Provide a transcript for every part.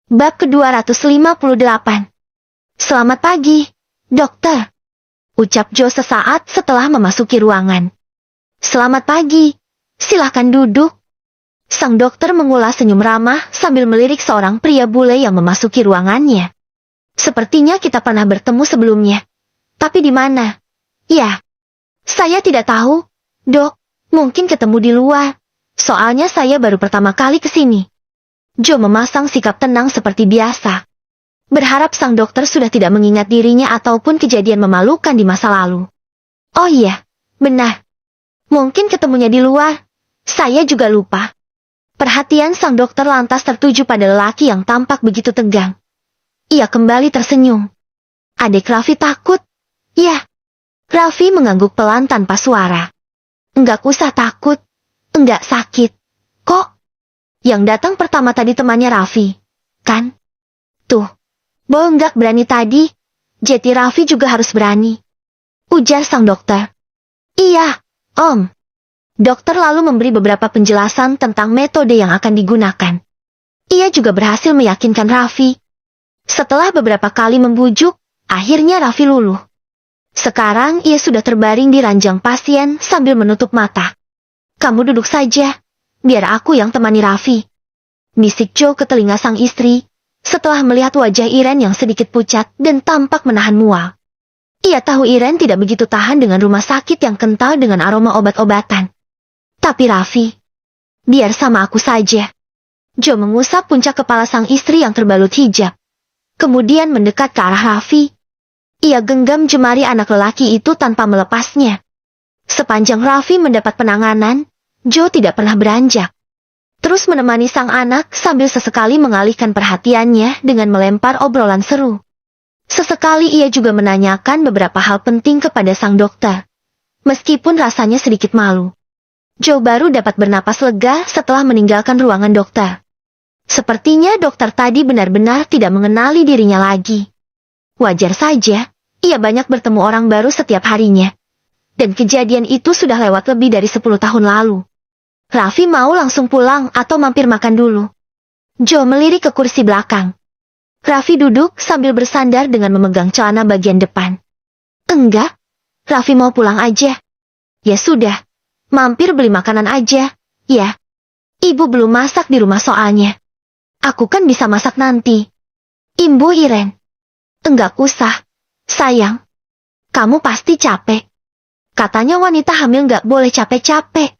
Bab ke-258. Selamat pagi, dokter. Ucap Joe sesaat setelah memasuki ruangan. Selamat pagi, silahkan duduk. Sang dokter mengulas senyum ramah sambil melirik seorang pria bule yang memasuki ruangannya. Sepertinya kita pernah bertemu sebelumnya. Tapi di mana? Ya, saya tidak tahu, dok. Mungkin ketemu di luar. Soalnya saya baru pertama kali ke sini. Joe memasang sikap tenang seperti biasa. Berharap sang dokter sudah tidak mengingat dirinya ataupun kejadian memalukan di masa lalu. Oh iya, benar. Mungkin ketemunya di luar. Saya juga lupa. Perhatian sang dokter lantas tertuju pada lelaki yang tampak begitu tegang. Ia kembali tersenyum. Adik Raffi takut? Ya. Raffi mengangguk pelan tanpa suara. Enggak usah takut. Enggak sakit. Kok? Yang datang pertama tadi temannya Raffi, kan? Tuh, Bo enggak berani tadi, jadi Raffi juga harus berani. Ujar sang dokter. Iya, Om. Dokter lalu memberi beberapa penjelasan tentang metode yang akan digunakan. Ia juga berhasil meyakinkan Raffi. Setelah beberapa kali membujuk, akhirnya Raffi luluh. Sekarang ia sudah terbaring di ranjang pasien sambil menutup mata. Kamu duduk saja. Biar aku yang temani Raffi. Bisik Joe ke telinga sang istri, setelah melihat wajah Iren yang sedikit pucat dan tampak menahan mual. Ia tahu Iren tidak begitu tahan dengan rumah sakit yang kental dengan aroma obat-obatan. Tapi Raffi, biar sama aku saja. Joe mengusap puncak kepala sang istri yang terbalut hijab. Kemudian mendekat ke arah Raffi. Ia genggam jemari anak lelaki itu tanpa melepasnya. Sepanjang Raffi mendapat penanganan, Joe tidak pernah beranjak. Terus menemani sang anak sambil sesekali mengalihkan perhatiannya dengan melempar obrolan seru. Sesekali ia juga menanyakan beberapa hal penting kepada sang dokter. Meskipun rasanya sedikit malu. Joe baru dapat bernapas lega setelah meninggalkan ruangan dokter. Sepertinya dokter tadi benar-benar tidak mengenali dirinya lagi. Wajar saja, ia banyak bertemu orang baru setiap harinya. Dan kejadian itu sudah lewat lebih dari 10 tahun lalu. Raffi mau langsung pulang atau mampir makan dulu. Joe melirik ke kursi belakang. Raffi duduk sambil bersandar dengan memegang celana bagian depan. Enggak, Raffi mau pulang aja. Ya sudah, mampir beli makanan aja, ya. Ibu belum masak di rumah soalnya. Aku kan bisa masak nanti. Imbu Iren. Enggak usah, sayang. Kamu pasti capek. Katanya wanita hamil nggak boleh capek-capek.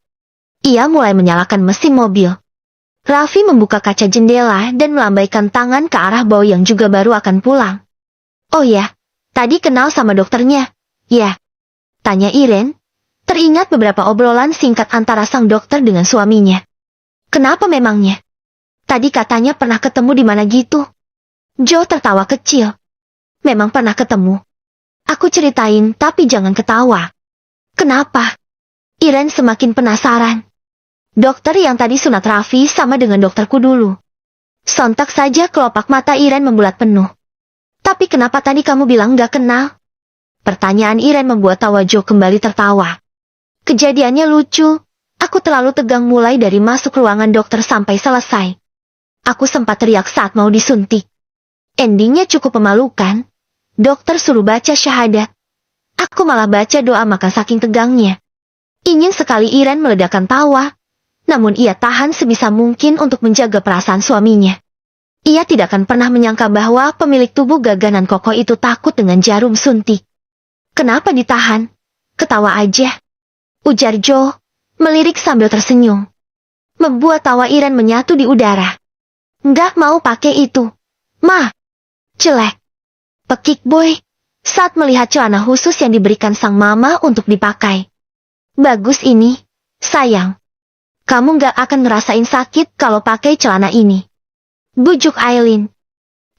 Ia mulai menyalakan mesin mobil. Raffi membuka kaca jendela dan melambaikan tangan ke arah Boy yang juga baru akan pulang. Oh ya, tadi kenal sama dokternya. Ya. Tanya Iren. Teringat beberapa obrolan singkat antara sang dokter dengan suaminya. Kenapa memangnya? Tadi katanya pernah ketemu di mana gitu. Joe tertawa kecil. Memang pernah ketemu. Aku ceritain tapi jangan ketawa. Kenapa? Iren semakin penasaran. Dokter yang tadi sunat Raffi sama dengan dokterku dulu. Sontak saja kelopak mata Iren membulat penuh. Tapi kenapa tadi kamu bilang gak kenal? Pertanyaan Iren membuat tawa Joe kembali tertawa. Kejadiannya lucu. Aku terlalu tegang mulai dari masuk ruangan dokter sampai selesai. Aku sempat teriak saat mau disuntik. Endingnya cukup memalukan. Dokter suruh baca syahadat. Aku malah baca doa makan saking tegangnya. Ingin sekali Iren meledakkan tawa. Namun ia tahan sebisa mungkin untuk menjaga perasaan suaminya. Ia tidak akan pernah menyangka bahwa pemilik tubuh gaganan kokoh itu takut dengan jarum suntik. Kenapa ditahan? Ketawa aja. Ujar Joe, melirik sambil tersenyum. Membuat tawa Iren menyatu di udara. Nggak mau pakai itu. Ma. Jelek. Pekik Boy. Saat melihat celana khusus yang diberikan sang mama untuk dipakai. Bagus ini, sayang. Kamu nggak akan ngerasain sakit kalau pakai celana ini. Bujuk Aileen.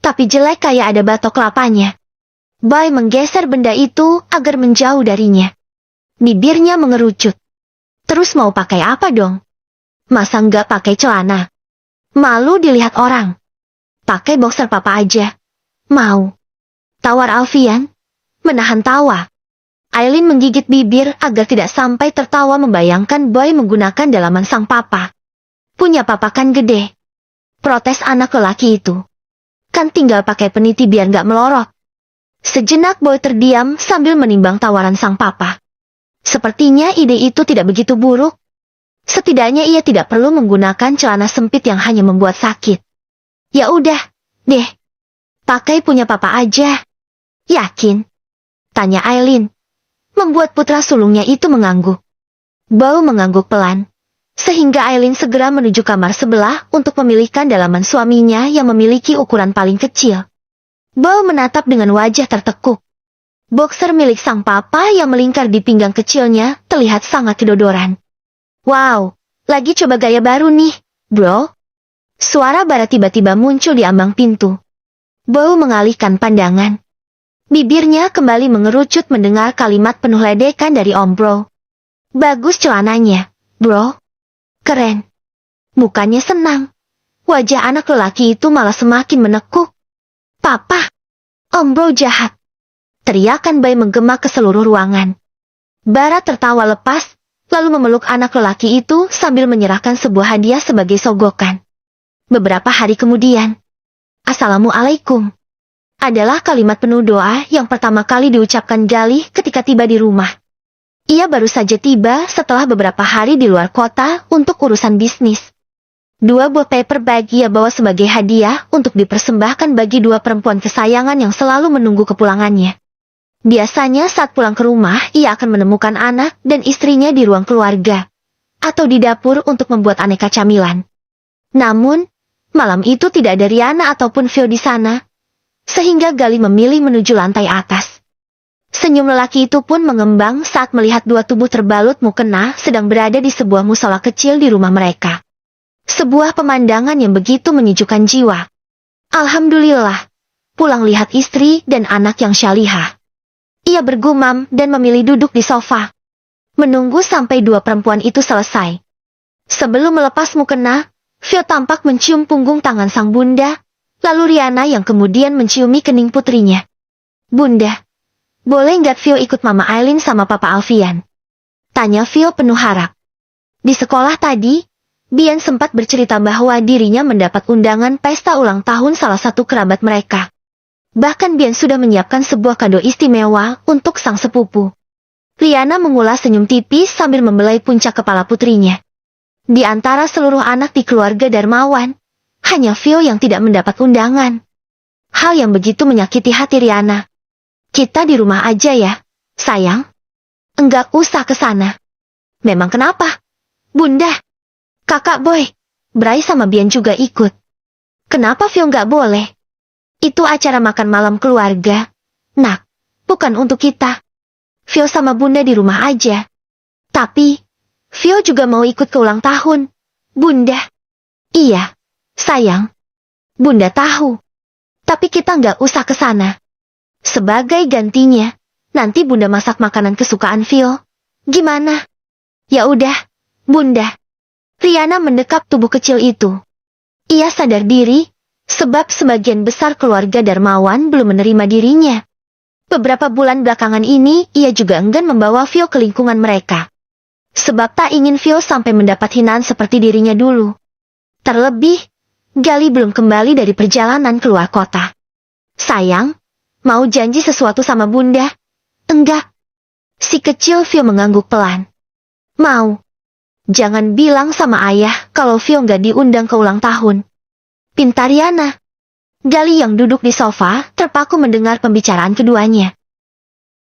Tapi jelek kayak ada batok kelapanya. Boy menggeser benda itu agar menjauh darinya. Bibirnya mengerucut. Terus mau pakai apa dong? Masa nggak pakai celana? Malu dilihat orang. Pakai boxer papa aja. Mau. Tawar Alfian. Menahan tawa. Aileen menggigit bibir agar tidak sampai tertawa membayangkan Boy menggunakan dalaman sang papa. Punya papa kan gede. Protes anak lelaki itu. Kan tinggal pakai peniti biar nggak melorot. Sejenak Boy terdiam sambil menimbang tawaran sang papa. Sepertinya ide itu tidak begitu buruk. Setidaknya ia tidak perlu menggunakan celana sempit yang hanya membuat sakit. Ya udah, deh. Pakai punya papa aja. Yakin? Tanya Aileen. Membuat putra sulungnya itu mengangguk. Boy mengangguk pelan. Sehingga Aileen segera menuju kamar sebelah untuk memilihkan dalaman suaminya yang memiliki ukuran paling kecil. Boy menatap dengan wajah tertekuk. Boxer milik sang papa yang melingkar di pinggang kecilnya terlihat sangat kedodoran. Wow, lagi coba gaya baru nih, bro. Suara Bara tiba-tiba muncul di ambang pintu. Boy mengalihkan pandangan. Bibirnya kembali mengerucut mendengar kalimat penuh ledekan dari Om Bro. Bagus celananya, bro. Keren. Bukannya senang. Wajah anak lelaki itu malah semakin menekuk. Papa! Om Bro jahat. Teriakan Boy menggema ke seluruh ruangan. Bara tertawa lepas, lalu memeluk anak lelaki itu sambil menyerahkan sebuah hadiah sebagai sogokan. Beberapa hari kemudian, Assalamualaikum adalah kalimat penuh doa yang pertama kali diucapkan Gali ketika tiba di rumah. Ia baru saja tiba setelah beberapa hari di luar kota untuk urusan bisnis. 2 buah paper bag ia bawa sebagai hadiah untuk dipersembahkan bagi 2 perempuan kesayangan yang selalu menunggu kepulangannya. Biasanya saat pulang ke rumah, ia akan menemukan anak dan istrinya di ruang keluarga, atau di dapur untuk membuat aneka camilan. Namun, malam itu tidak ada Riana ataupun Vio di sana, sehingga Gali memilih menuju lantai atas. Senyum lelaki itu pun mengembang saat melihat 2 tubuh terbalut mukena sedang berada di sebuah musola kecil di rumah mereka. Sebuah pemandangan yang begitu menyejukkan jiwa. Alhamdulillah, pulang lihat istri dan anak yang syalihah. Ia bergumam dan memilih duduk di sofa, menunggu sampai 2 perempuan itu selesai. Sebelum melepas mukena, Vio tampak mencium punggung tangan sang bunda, lalu Riana yang kemudian menciumi kening putrinya. Bunda, boleh nggak Vio ikut Mama Aileen sama Papa Alfian? Tanya Vio penuh harap. Di sekolah tadi, Bian sempat bercerita bahwa dirinya mendapat undangan pesta ulang tahun salah satu kerabat mereka. Bahkan Bian sudah menyiapkan sebuah kado istimewa untuk sang sepupu. Riana mengulas senyum tipis sambil membelai puncak kepala putrinya. Di antara seluruh anak di keluarga Darmawan, hanya Vio yang tidak mendapat undangan. Hal yang begitu menyakiti hati Riana. Kita di rumah aja ya, sayang. Enggak usah ke sana. Memang kenapa? Bunda, kakak Boy, Bray sama Bian juga ikut. Kenapa Vio nggak boleh? Itu acara makan malam keluarga. Nak, bukan untuk kita. Vio sama Bunda di rumah aja. Tapi, Vio juga mau ikut ke ulang tahun. Bunda. Iya, sayang. Bunda tahu. Tapi kita nggak usah ke sana. Sebagai gantinya, nanti Bunda masak makanan kesukaan Vio. Gimana? Ya udah, Bunda. Riana mendekap tubuh kecil itu. Ia sadar diri, sebab sebagian besar keluarga Darmawan belum menerima dirinya. Beberapa bulan belakangan ini, ia juga enggan membawa Vio ke lingkungan mereka. Sebab tak ingin Vio sampai mendapat hinaan seperti dirinya dulu. Terlebih, Gali belum kembali dari perjalanan keluar kota. Sayang, mau janji sesuatu sama Bunda? Enggak. Si kecil Vio mengangguk pelan. Mau. Jangan bilang sama ayah kalau Vio nggak diundang ke ulang tahun. Pintar Riana. Gali yang duduk di sofa terpaku mendengar pembicaraan keduanya.